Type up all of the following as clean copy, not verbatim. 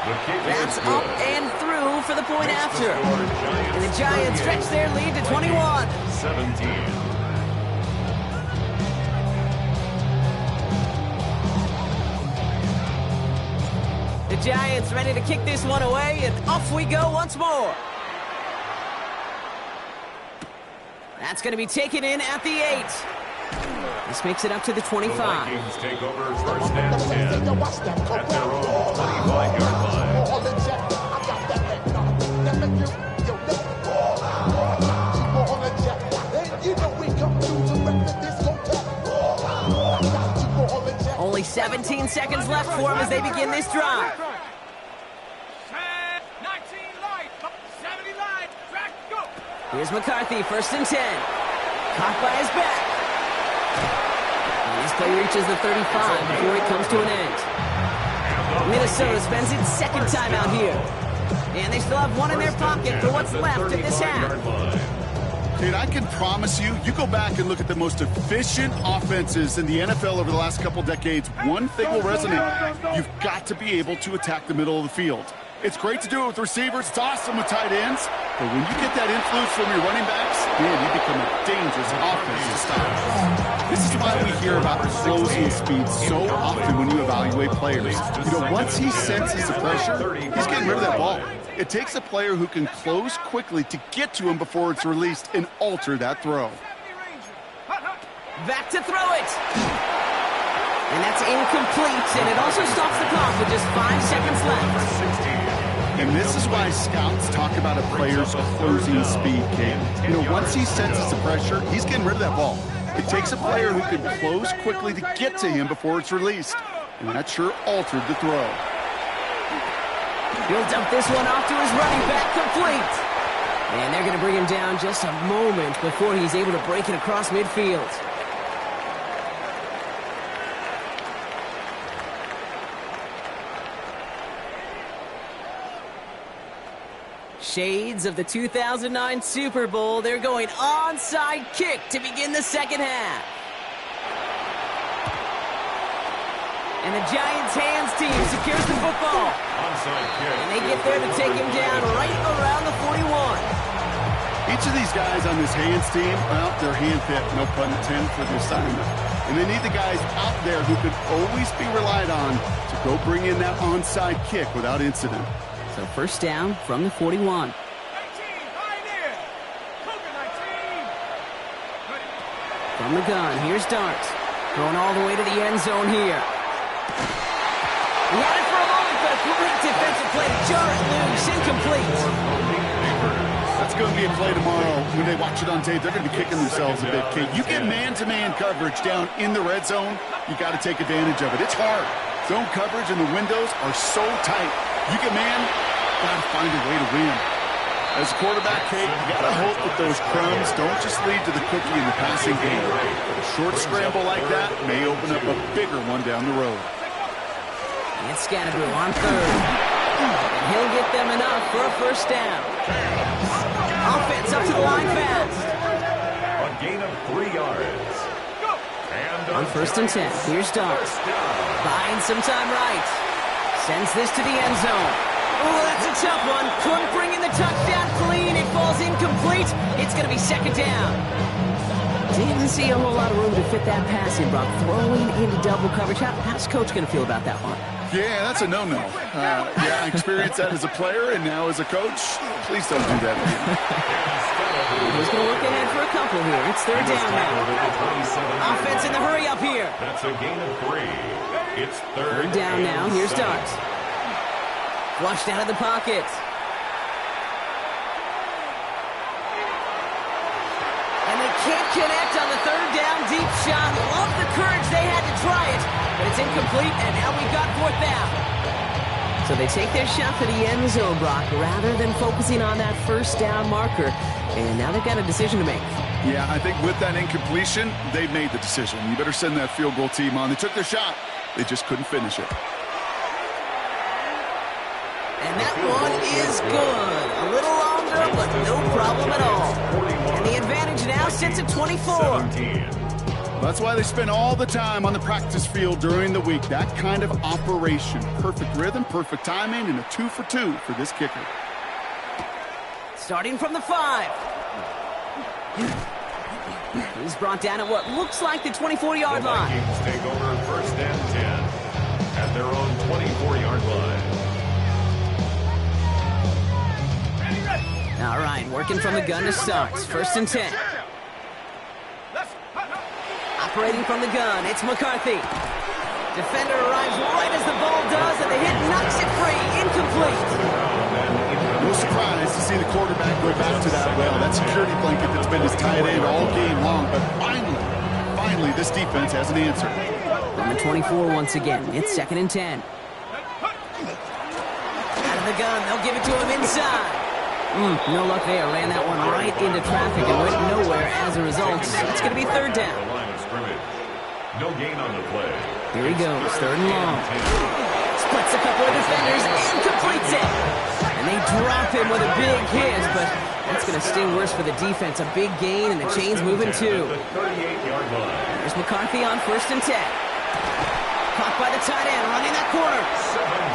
That's up and through for the point after. And the Giants stretch their lead to 21. 17. The Giants ready to kick this one away, and off we go once more. That's going to be taken in at the 8. This makes it up to the 25. The Vikings take over first and 10 at their own 25-yard line. Only 17 seconds left for them as they begin this drive. Here's McCarthy, first and 10. Caught by his back. And this play reaches the 35 before it comes to an end. Minnesota spends its second time out here. And they still have one in their pocket for what's left of this half. Dude, I can promise you, you go back and look at the most efficient offenses in the NFL over the last couple decades, one thing will resonate. You've got to be able to attack the middle of the field. It's great to do it with receivers. It's awesome with tight ends. But when you get that influence from your running backs, man, you become a dangerous offense to stop. This is why we hear about closing speed so often when you evaluate players. You know, once he senses the pressure, he's getting rid of that ball. It takes a player who can close quickly to get to him before it's released and alter that throw. Back to throw it. And that's incomplete, and it also stops the clock with just 5 seconds left. And this is why scouts talk about a player's closing speed, Kate. You know, once he senses the pressure, he's getting rid of that ball. It takes a player who can close quickly to get to him before it's released. And that sure altered the throw. He'll dump this one off to his running back, complete. And they're going to bring him down just a moment before he's able to break it across midfield. Shades of the 2009 Super Bowl. They're going onside kick to begin the second half. And the Giants' hands team secures the football. Onside kick. And they get there to take him down right around the 41. Each of these guys on this hands team, well, they're hand-picked, no pun intended, for the assignment. And they need the guys out there who could always be relied on to go bring in that onside kick without incident. So first down from the 41. From the gun, here's Dart. Going all the way to the end zone here. He had it for a moment, but a great defensive play to jar it loose, incomplete. That's going to be a play tomorrow. When they watch it on tape, they're going to be kicking themselves a bit, Kate. You get man-to-man coverage down in the red zone, you got to take advantage of it. It's hard. Zone coverage and the windows are so tight. You get man, got to find a way to win. As a quarterback, Kate, you got to hope that those crumbs don't just lead to the cookie in the passing game. A short scramble like that may open up a bigger one down the road. It's Scatterbroo on third. And he'll get them enough for a first down. Offense up to the line fast. A gain of 3 yards. And on first and 10, here's Dart. Buying some time right. Sends this to the end zone. Oh, that's a tough one. Couldn't bring in the touchdown clean. It falls incomplete. It's going to be second down. Didn't see a whole lot of room to fit that pass in, Brock. Throwing into double coverage. How's Coach going to feel about that one? Yeah, that's a no-no. Yeah, I experienced that as a player and now as a coach. Please don't do that again. He's going to look ahead for a couple here. It's third down now. Offense in the hurry up here. That's a gain of 3. It's third down now. Here's Dart. Flushed out of the pocket. And they can't connect on the third down deep shot. Love the courage they had to try it. But it's incomplete, and now we've got fourth down. So they take their shot for the end zone, Brock, rather than focusing on that first down marker. And now they've got a decision to make. Yeah, I think with that incompletion, they've made the decision. You better send that field goal team on. They took their shot. They just couldn't finish it. And that one is good. A little longer, but no problem at all. And the advantage now sits at 24. That's why they spend all the time on the practice field during the week. That kind of operation. Perfect rhythm, perfect timing, and a 2 for 2 for this kicker. Starting from the 5. He's brought down at what looks like the 24-yard line. The Vikings take over 1st and 10 at their own 24-yard line. All right, working from the gun to start. 1st and 10. Operating from the gun, it's McCarthy. Defender arrives right as the ball does, and the hit knocks it free. Incomplete. No surprise to see the quarterback go back to that well. That security blanket that's been his tight end all game long. But finally, this defense has an answer. From the 24 once again, it's 2nd and 10. Out of the gun, they'll give it to him inside. No luck there. Ran that one right into traffic and went nowhere as a result. It's going to be 3rd down. No gain on the play. Here he goes, 3rd and long. Splits a couple of defenders and completes it. And they drop him with a big hit, but that's going to sting worse for the defense. A big gain, and the chain's moving too. There's McCarthy on 1st and 10. Caught by the tight end, running that corner.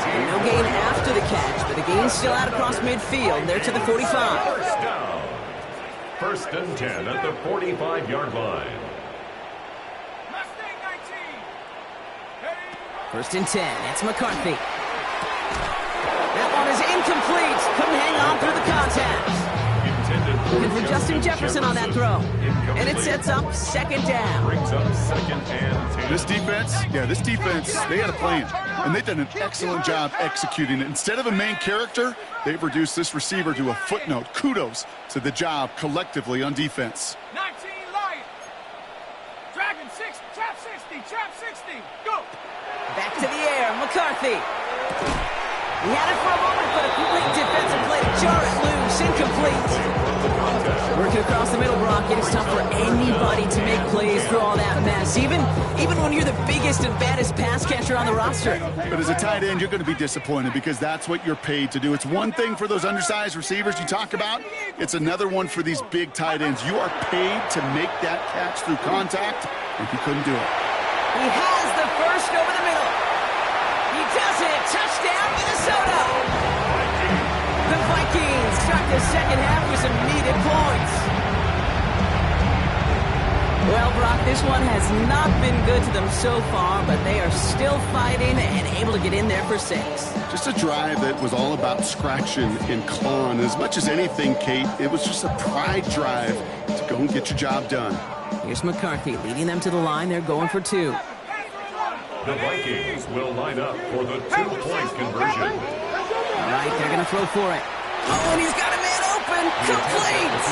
And no gain after the catch, but the gain's still out across midfield. They're to the 45. 1st down. 1st and 10 at the 45-yard line. 1st and 10, it's McCarthy. That one is incomplete. Couldn't hang on through the contact. Looking for Justin Jefferson on that throw. And it sets up 2nd down. Brings up 2nd and 10. This defense, they had a plan. And they've done an excellent job executing it. Instead of a main character, they've reduced this receiver to a footnote. Kudos to the job collectively on defense. 19 Lion. Dragon 6, trap 60, trap 60. Go. Back to the air, McCarthy. He had it for a moment, but a complete defensive play to jar it loose. Incomplete. Working across the middle, Brock. It is tough for anybody to make plays through all that mess, even when you're the biggest and baddest pass catcher on the roster. But as a tight end, you're going to be disappointed because that's what you're paid to do. It's one thing for those undersized receivers you talk about. It's another one for these big tight ends. You are paid to make that catch through contact, and he couldn't do it. He has the first over the middle. He does it. Touchdown, Minnesota. The Vikings start the 2nd half with some needed points. Well, Brock, this one has not been good to them so far, but they are still fighting and able to get in there for 6. Just a drive that was all about scratching and clawing. As much as anything, Kate, it was just a pride drive to go and get your job done. Here's McCarthy leading them to the line. They're going for 2. The Vikings will line up for the 2-point conversion. All right, they're going to throw for it. Oh, and he's got a man open. Complete.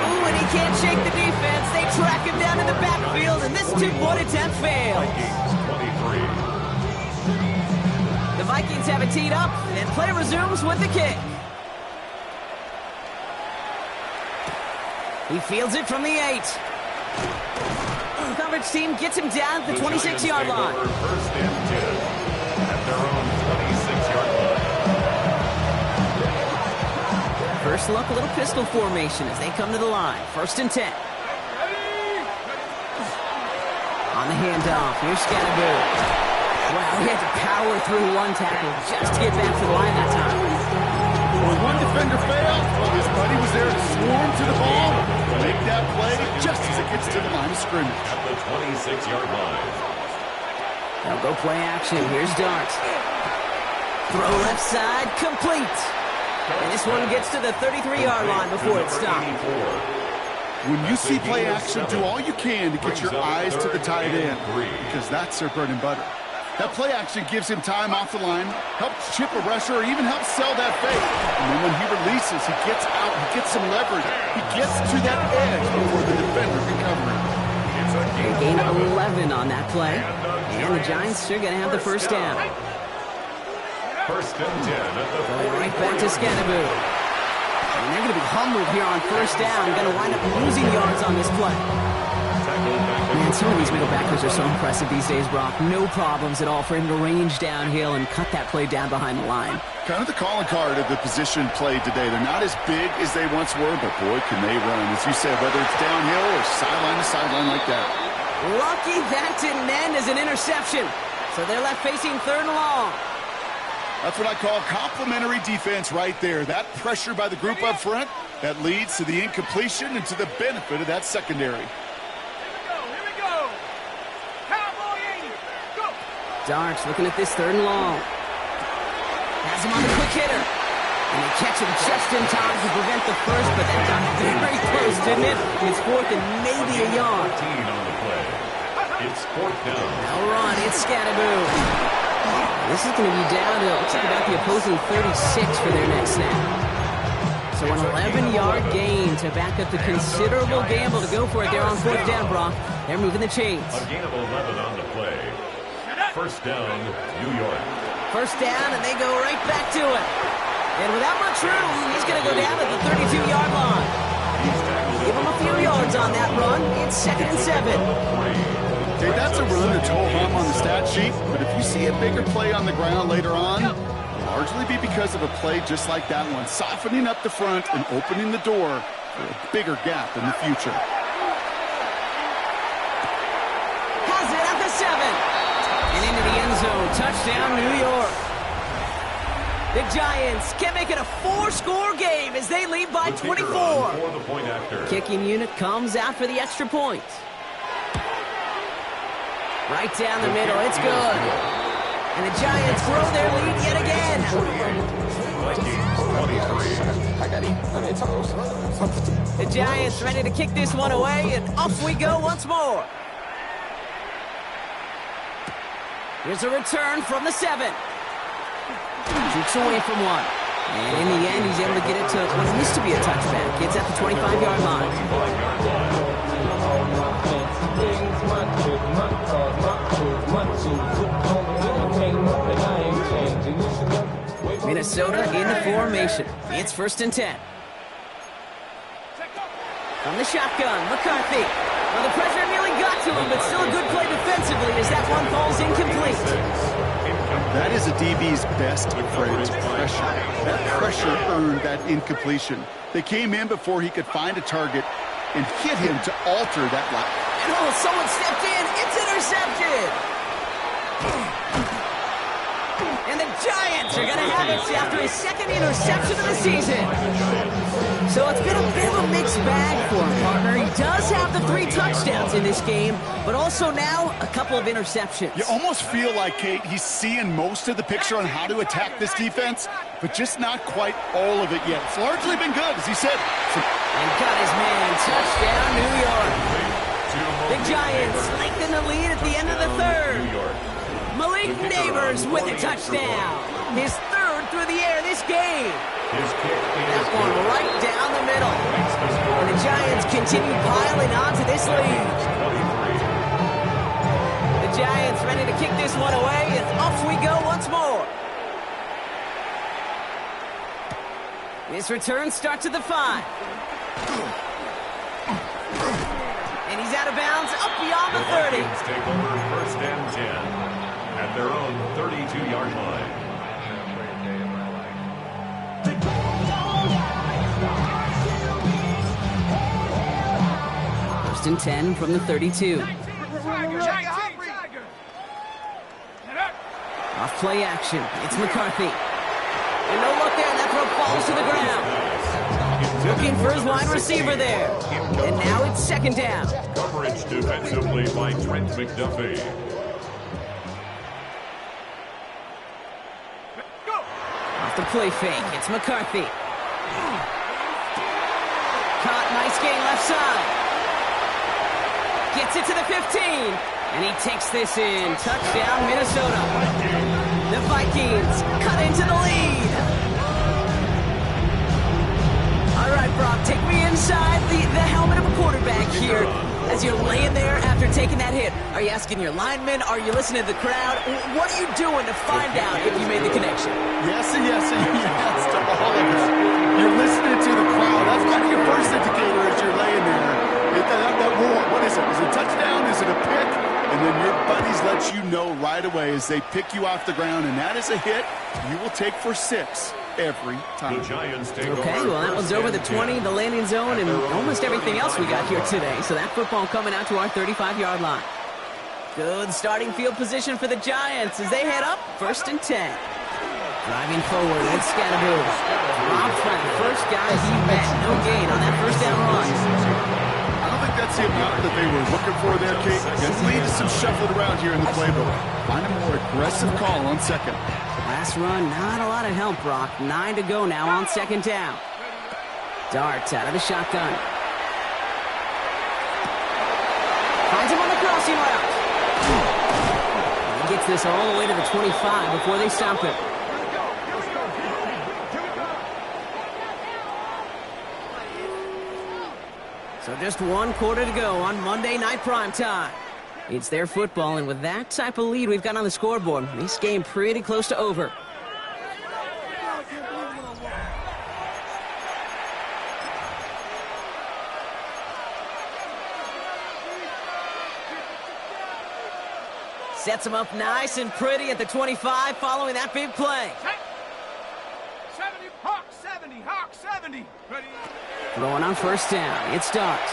Oh, and he can't shake the defense. They track him down in the backfield, and this 2-point attempt fails. The Vikings have it teed up, and play resumes with the kick. He fields it from the 8. Coverage team gets him down at the 26-yard line. 1st and 10 at their own 26-yard line. First look, a little pistol formation as they come to the line. 1st and 10. On the handoff, here's Scannaboo. Wow, he had to power through one tackle just to get back to the line that time. When one defender failed, his buddy was there to swarm to the ball, make that play just as it gets to the line of scrimmage. At the 26-yard line. Now go play action. Here's Dart. Throw left side, complete. And this one gets to the 33-yard line before it stopped. When you see play action, do all you can to get your eyes to the tight end because that's their bread and butter. That play action gives him time off the line, helps chip a rusher, or even helps sell that fake. And then when he releases, he gets out, he gets some leverage. He gets to that edge before the defender can cover him. They gain 11 on that play. And the Giants are going to have the first down. 1st and 10 at the Going right back to Scannaboo. And they're going to be humbled here on 1st down. Going to wind up losing yards on this play. Man, some of these middle backers are so impressive these days, Brock. No problems at all for him to range downhill and cut that play down behind the line. Kind of the calling card of the position played today. They're not as big as they once were, but boy, can they run. As you said, whether it's downhill or sideline to sideline like that. Lucky that didn't end as an interception. So they're left facing 3rd and long. That's what I call complimentary defense right there. That pressure by the group up front, that leads to the incompletion and to the benefit of that secondary. Here we go. Cowboy 80. Go. Darks looking at this 3rd and long. Has him on the quick hitter. And they catch him just in time to prevent the first, but that got very close, didn't it? It's 4th and maybe a yard. 14 on the play. It's 4th down. No run, it's Scatterboo. This is going to be down to, looks like about the opposing 36 for their next snap. So an 11-yard gain to back up the considerable gamble to go for it there on 4th down, Brock. They're moving the chains. A gain of 11 on the play. 1st down, New York. 1st down, and they go right back to it. And without much room, he's going to go down at the 32-yard line. Give him a few yards on that run. It's 2nd and 7. Okay, that's a run that's ho-hum on the stat sheet, but if you see a bigger play on the ground later on, it'll largely be because of a play just like that one, softening up the front and opening the door for a bigger gap in the future. Has it at the 7. And into the end zone. Touchdown, New York. The Giants can make it a 4-score game as they lead by 24. For the point after. Kicking unit comes out for the extra point. Right down the middle, it's good. And the Giants grow their lead yet again. The Giants ready to kick this one away, and off we go once more. Here's a return from the 7. Shoots away from one. And in the end, he's able to get it to what used to be a touchback. It's at the 25-yard line. Minnesota in the formation. It's 1st and 10. From the shotgun, McCarthy. Well, the pressure nearly got to him, but still a good play defensively as that one falls incomplete. That is a DB's best phrase, pressure. That pressure earned that incompletion. They came in before he could find a target and hit him to alter that line. And oh, someone stepped in. It's intercepted. And the Giants are going to have it after his 2nd interception of the season. So it's been a bit of a mixed bag for him, partner. He does have the 3 touchdowns in this game, but also now a couple of interceptions. You almost feel like, Kate, he's seeing most of the picture on how to attack this defense, but just not quite all of it yet. It's largely been good, as he said. And got his man. Touchdown, New York. The Giants lengthen the lead at the end of the 3rd. Malik Neighbors with a touchdown. His 3rd through the air this game. That one right down the middle. And the Giants continue piling onto this lead. The Giants ready to kick this one away, and off we go once more. This return starts at the 5. And he's out of bounds up beyond the 30. Vikings take over 1st and 10 at their own 32-yard line. 1st and 10 from the 32. Off play action. It's McCarthy. And no look there. That throw falls to the ground. Looking for his wide receiver there. And now it's 2nd down. Coverage defensively by Trent McDuffie. Off the play fake. It's McCarthy. Caught. Nice gain left side. Gets it to the 15. And he takes this in. Touchdown, Minnesota. The Vikings cut into the lead. All right, Brock, take me inside the helmet of a quarterback here as you're laying there after taking that hit. Are you asking your linemen? Are you listening to the crowd? What are you doing to find out if you made the connection? Yes and yes and yes to all of it. You're listening to the crowd. That's kind of your first indicator as you're laying there. That roar, what is it? Is it a touchdown? Is it a pick? And then your buddies let you know right away as they pick you off the ground, and that is a hit you will take for 6. every time. The Giants take Okay, over well, that was first over the and 20, 10. the landing zone, and almost everything else we got here today. So that football coming out to our 35-yard line. Good starting field position for the Giants as they head up 1st and 10. Driving forward with Scatterboo. Robbed by the first guy he met. No gain on that first down run. I don't think that's the amount that they were looking for there, Kate. It leads to some shuffling around here in the playbook. Find a more aggressive call on second. Last run, not a lot of help, Brock. 9 to go now on 2nd down. Dart out of the shotgun. Finds him on the crossing route. He gets this all the way to the 25 before they stop him. So just 1 quarter to go on Monday Night Primetime. It's their football, and with that type of lead we've got on the scoreboard, this game pretty close to over. Sets him up nice and pretty at the 25 following that big play. 70, Hawk 70, Hawk 70. Ready? Throwing on 1st down. It starts.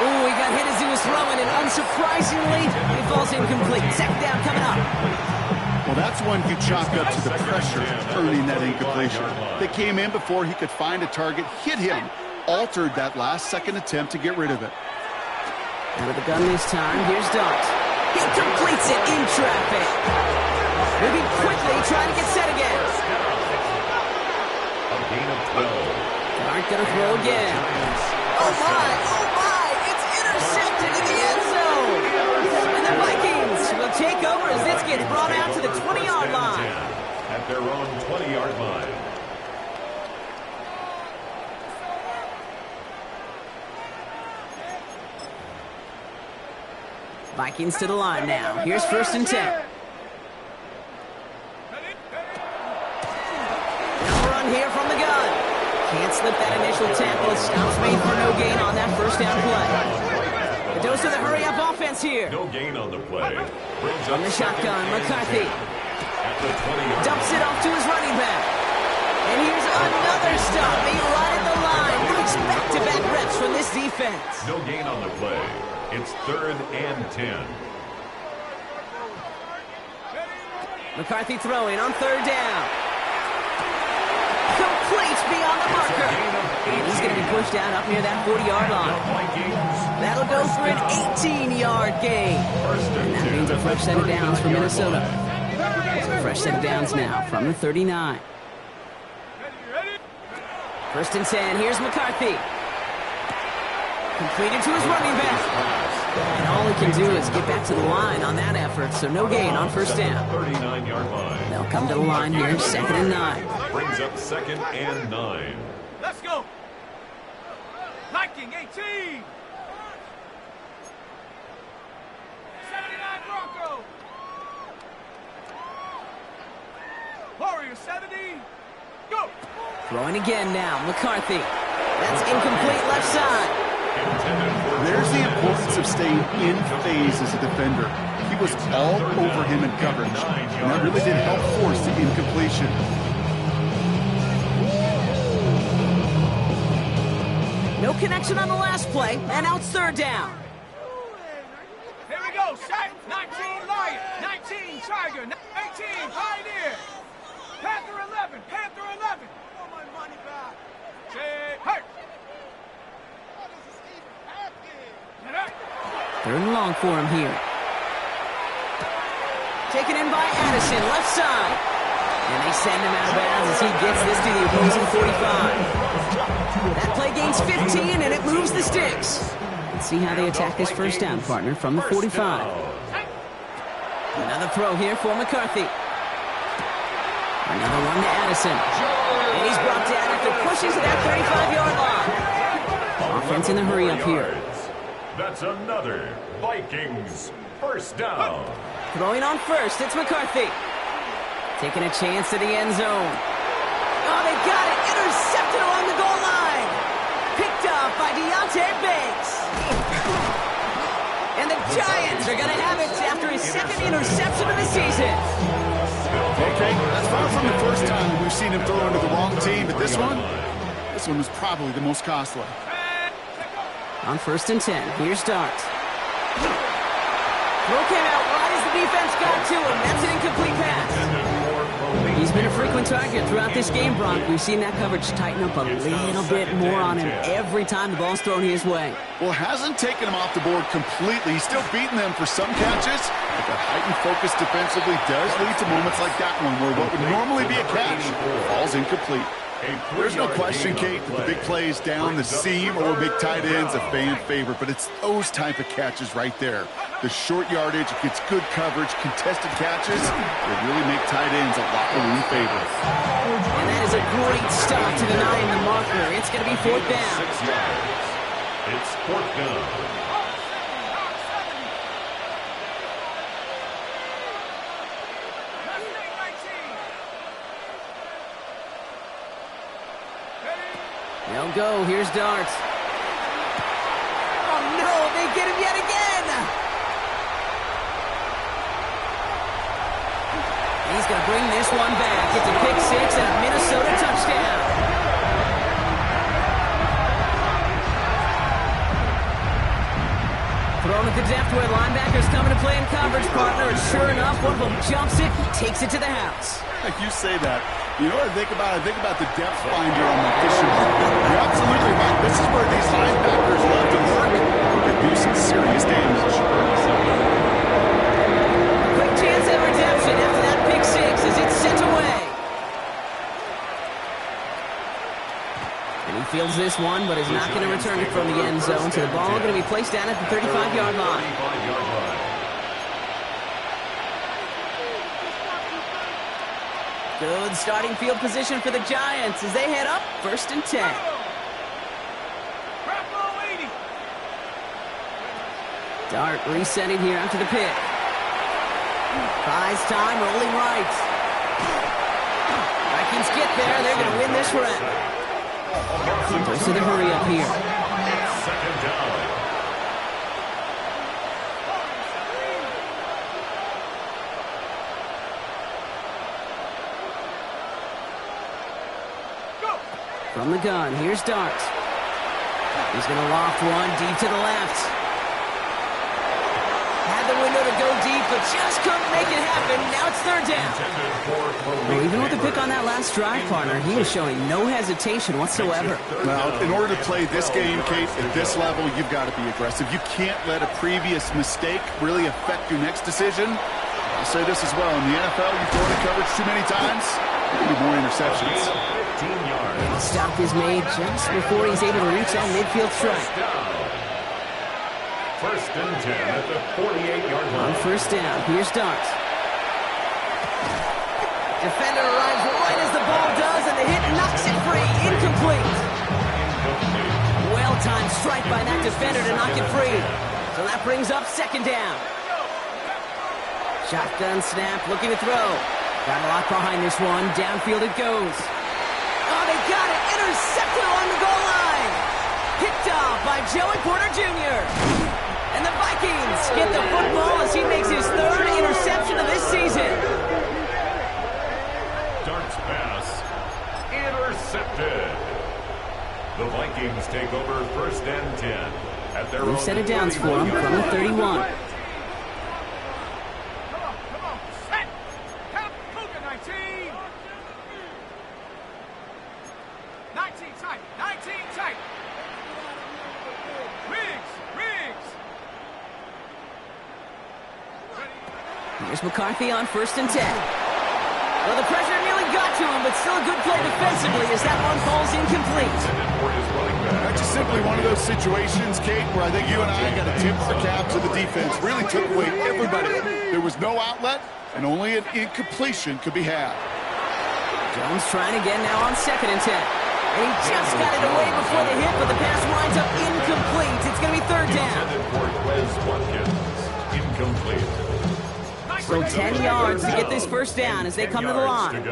Ooh, he got hit as he was throwing, and unsurprisingly, it falls incomplete. 2nd down coming up. Well, that's one you chalk up to the pressure earning that incompletion. They came in before he could find a target, hit him, altered that last-second attempt to get rid of it. Out of the gun this time. Here's Dart. He completes it in traffic. Moving quickly, trying to get set again. A gain of 12. Dart gonna throw again. Oh my, it's intercepted in the end zone. And the Vikings will take over as this gets brought out to the 20-yard line. At their own 20-yard line. Vikings to the line now. Here's 1st and 10. Run here from the gun. Can't slip that initial tackle. Stops made for no gain on that 1st down play. The dose of the hurry-up offense here. No gain on the play. Brings From up the shotgun, McCarthy at the 20-yard dumps it off to his running back. And here's another stop. They right at the line. Nice back-to-back reps from this defense. No gain on the play. It's 3rd and 10. McCarthy throwing on 3rd down. Complete beyond the marker. And he's going to be pushed out up near that 40-yard line. That'll go for an 18-yard gain. And that means a fresh set of downs for Minnesota. So a fresh set of downs now from the 39. 1st and 10. Here's McCarthy. Completed to his running back. And all he can do is get back to the line on that effort, so no gain on 1st down. 39-yard line. They'll come to the line here, 2nd and 9. Brings up 2nd and 9. Let's go. Viking 18. 79 Bronco. Warrior 70. Go. Throwing again now, McCarthy. That's incomplete left side. There's the importance of staying in phase as a defender. He was all over him in coverage, and that really did help force the incompletion. No connection on the last play, and now it's 3rd down. Here we go. Set. 19 Lion. 19 Tiger. 18 Pioneer. Panther 11. Panther 11. I want my money back. Say, hurt. 3rd and long for him here. Taken in by Addison, left side. And they send him out of bounds as he gets this to the opposing 45. That play gains 15, and it moves the sticks. Let's see how they attack this 1st down, partner, from the 45. Another throw here for McCarthy. Another one to Addison. And he's brought down after pushing to that 35-yard line. Offense in the hurry-up here. That's another Vikings 1st down. Throwing on 1st, it's McCarthy. Taking a chance to the end zone. Oh, they got it. Intercepted along the goal line. Picked up by Deontay Banks. And the Giants are going to have it after his 2nd interception of the season. Okay, that's far from the first time seen him throw into the wrong team, but this one was probably the most costly. On 1st and 10, here's Darts. Throw came out right as the defense got to him. That's an incomplete pass. He's been a frequent target throughout this game, Bronk. We've seen that coverage tighten up a little bit more on him every time the ball's thrown his way. Well, hasn't taken him off the board completely. He's still beating them for some catches, but the heightened focus defensively does lead to moments like that one where what would normally be a catch falls incomplete. There's no question, Kate, that the big plays down the seam or big tight ends a fan favorite, but it's those type of catches right there. The short yardage, it gets good coverage, contested catches, they really make tight ends a locker room favorite. And that is a great stop to denying the marker. It's going to be 4th down. 6 yards. It's 4th down. They'll go. Here's Darts. Oh, no. They get him yet again. He's going to bring this one back. It's a pick 6 and a Minnesota touchdown. Thrown at the depth where linebackers coming to play in coverage, partner. And sure enough, one of them jumps it, takes it to the house. You say that. You know what I think about? I think about the depth finder on the fishing line. You're absolutely right. This is where these linebackers love to work and do some serious damage. Quick chance at redemption after that pick 6 as it's sent away. And he fields this one, but is not going to return it from the end zone. So the ball going to be placed down at the 35-yard line. Good starting field position for the Giants as they head up 1st and 10. Dart resetting here after the pick. Buys time, rolling right. Vikings get there. They're going to win this round. Goes to the hurry up here. 2nd down. From the gun, here's Darts. He's going to loft one deep to the left. Had the window to go deep, but just couldn't make it happen. Now it's 3rd down. Well, even with the pick on that last drive, partner, he was showing no hesitation whatsoever. Well, in order to play this game, Kate, at this level, you've got to be aggressive. You can't let a previous mistake really affect your next decision. I'll say this as well. In the NFL, you've thrown the coverage too many times, you need more interceptions. 15 yards. The stop is made just before he's able to reach that midfield strike. 1st and 10 at the 48-yard line. On 1st down, here's Darts. Defender arrives right as the ball does, and the hit knocks it free. Incomplete. Well-timed strike by that defender to knock it free. So that brings up 2nd down. Shotgun snap, looking to throw. Got a lot behind this one. Downfield it goes. Oh, they got it. Intercepted along the goal line. Picked off by Joey Porter Jr. And the Vikings get the football as he makes his 3rd interception of this season. Darts pass. Intercepted. The Vikings take over 1st and 10 at their own. We've set it down for him from the 31. Here's McCarthy on 1st and 10. Well, the pressure nearly got to him, but still a good play defensively as that one falls incomplete. That's just simply one of those situations, Kate, where I think you and I got a tip for cap to the defense. Really took away everybody. There was no outlet, and only an incompletion could be had. Jones trying again now on 2nd and 10. And he just got it away before the hit, but the pass winds up incomplete. It's going to be 3rd down. Incomplete. So 10 yards to get this 1st down as they come to the line.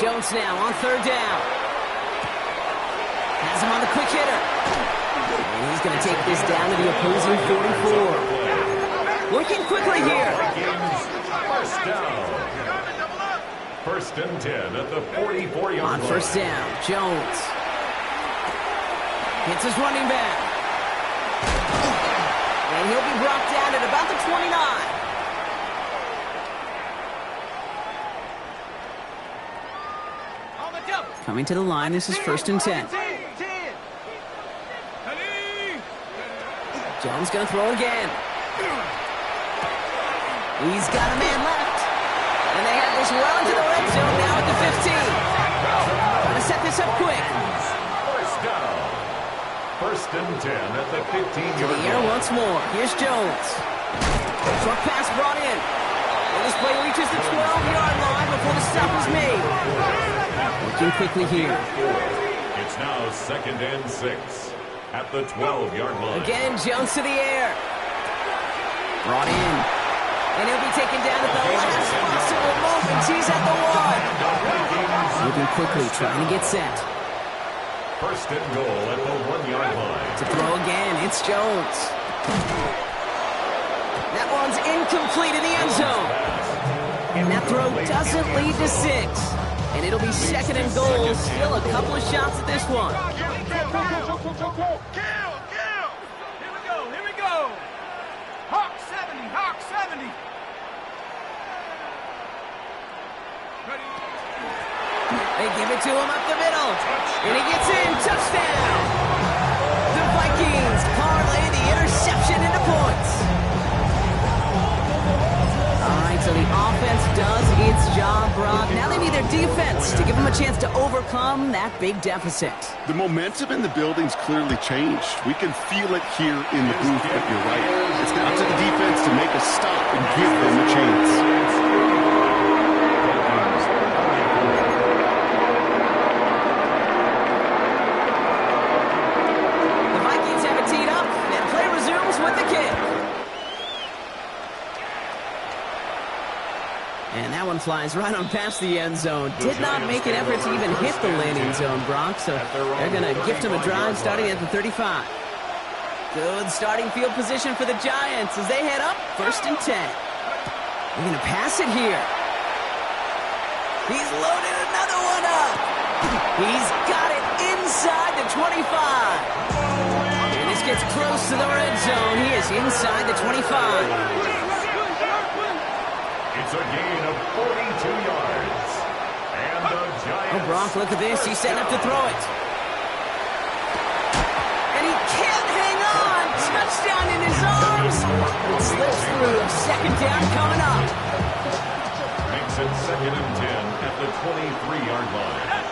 Jones now on 3rd down. Has him on the quick hitter. And he's going to take this down to the opposing 44. Working quickly here. 1st down. First and 10 at the 44-yard line. On first down, Jones. Hits his running back. And he'll be brought down at about the 29. Coming to the line, this is first and 10. Jones going to throw again. He's got a man left. And they have this well into the red zone now at the 15. Trying to set this up quick. First down. First and 10 at the 15-yard line. Here once more. Here's Jones. Short pass brought in. And this play reaches the 12-yard line before the stop is made. Working quickly here. It's now second and 6 at the 12-yard line. Again, Jones to the air. Brought in. And he'll be taken down at the last possible moment. He's at the 1. Moving quickly, trying to get set. First and goal at the 1-yard line. To throw again, it's Jones. That one's incomplete in the end zone. And that throw doesn't lead to 6. And it'll be second and goal. Still a couple of shots at this one. Here we go. Hawk 70, Hawk 70. Ready? They give it to him up the middle. And he gets in. Touchdown. The Vikings parlay the interception into points. All right, so the offense does its job, Brock. Now they need their defense to give them a chance to overcome that big deficit. The momentum in the building's clearly changed. We can feel it here in the booth, but you're right. It's now to the defense to make a stop and give them a chance. The Vikings have it teed up, and play resumes with the kick. And that one flies right on past the end zone. Did not make an effort to even hit the landing zone, Brock. So they're going to gift him a drive starting at the 35. Good starting field position for the Giants as they head up first and 10. They're going to pass it here. He's loaded another one up. He's got it inside the 25. And this gets close to the red zone. He is inside the 25. It's a gain of 42 yards. And the Giants... Oh, Brock, look at this. He's setting up to throw it. And he can't hang on. Touchdown in his arms. It slips through. Second down coming up. Makes it second and 10 at the 23-yard line.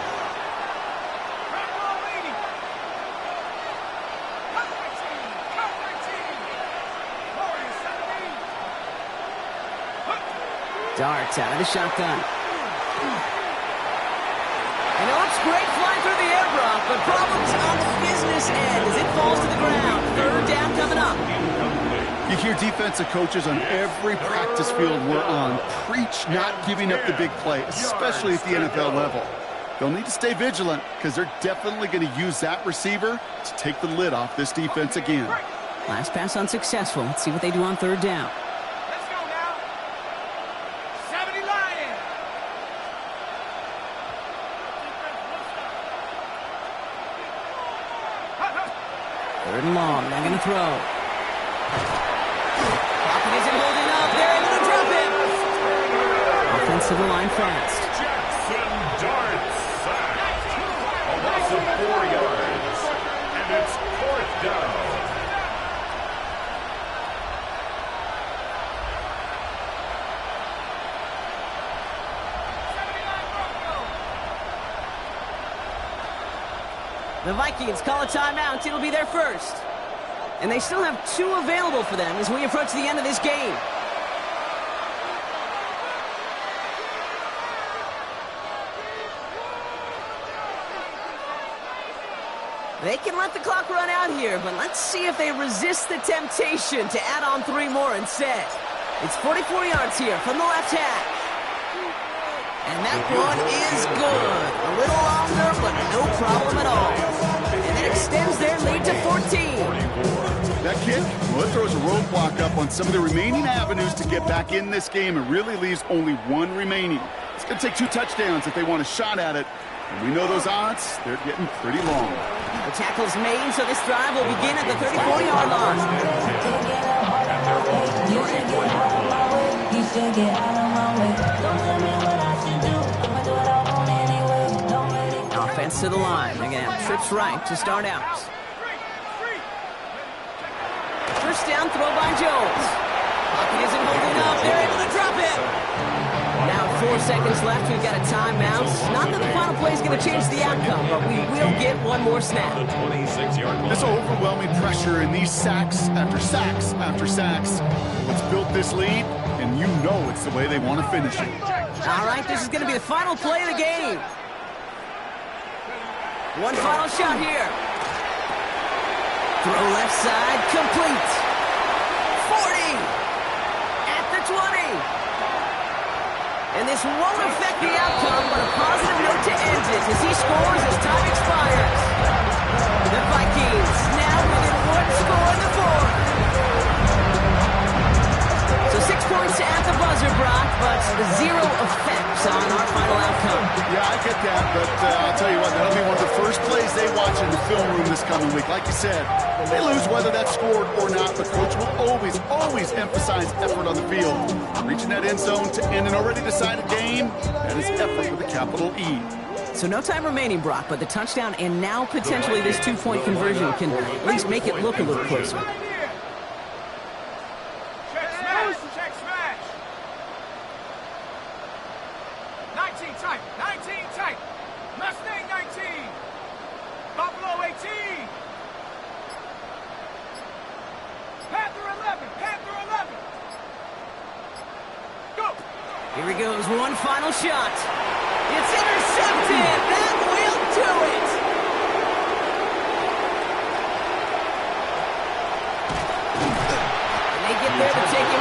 Darts out of the shotgun. And it looks great flying through the air, Brock, but problems on the business end as it falls to the ground. Third down coming up. You hear defensive coaches on every practice field we're on preach not giving up the big play, especially at the NFL level. They'll need to stay vigilant because they're definitely going to use that receiver to take the lid off this defense again. Last pass unsuccessful. Let's see what they do on third down. Third and long, they're going to throw. Pocket isn't holding up. They're able to drop it. Offensive line fast. Jackson darts sacked. A loss of 4 yards. And it's fourth down. The Vikings call a timeout. It'll be their first. And they still have 2 available for them as we approach the end of this game. They can let the clock run out here, but let's see if they resist the temptation to add on 3 more instead. It's 44 yards here from the left hash. And that one is good. A little longer, but no problem at all. And that extends their lead to 14. That kick, well, it throws a roadblock up on some of the remaining avenues to get back in this game and really leaves only one remaining. It's going to take 2 touchdowns if they want a shot at it. And we know those odds, they're getting pretty long. The tackle's made, so this drive will begin at the 34-yard line. Offense to the line. They're going to have trips right to start out. First down throw by Jones. Pocket isn't holding up. They're able to drop it. Now 4 seconds left. We've got a timeout. Not that the final play is going to change the outcome, but we will get one more snap. This overwhelming pressure and these sacks after sacks after sacks. What's built this lead, and you know it's the way they want to finish it. All right, this is going to be the final play of the game. One final shot here. Throw left side, complete. 40. At the 20. And this won't affect the outcome, but a positive note to end it as he scores as time expires. The Vikings now within 1 score in the 4th. So 6 points at the buzzer, Brock, but 0 effects on our final outcome. Yeah, I get that, but I'll tell you what, that'll be one of the first plays they watch in the film room this coming week. Like you said, they lose whether that's scored or not, but coach will always emphasize effort on the field. Reaching that end zone to end an already decided game, that is effort with a capital E. So no time remaining, Brock, but the touchdown and now potentially this 2-point conversion can at least make it look a little closer. Check smash. 19 tight. 19 tight. Mustang 19. Buffalo 18. Panther 11. Panther 11. Go. Here he goes, one final shot. It's intercepted. That will do it. And they get there to take him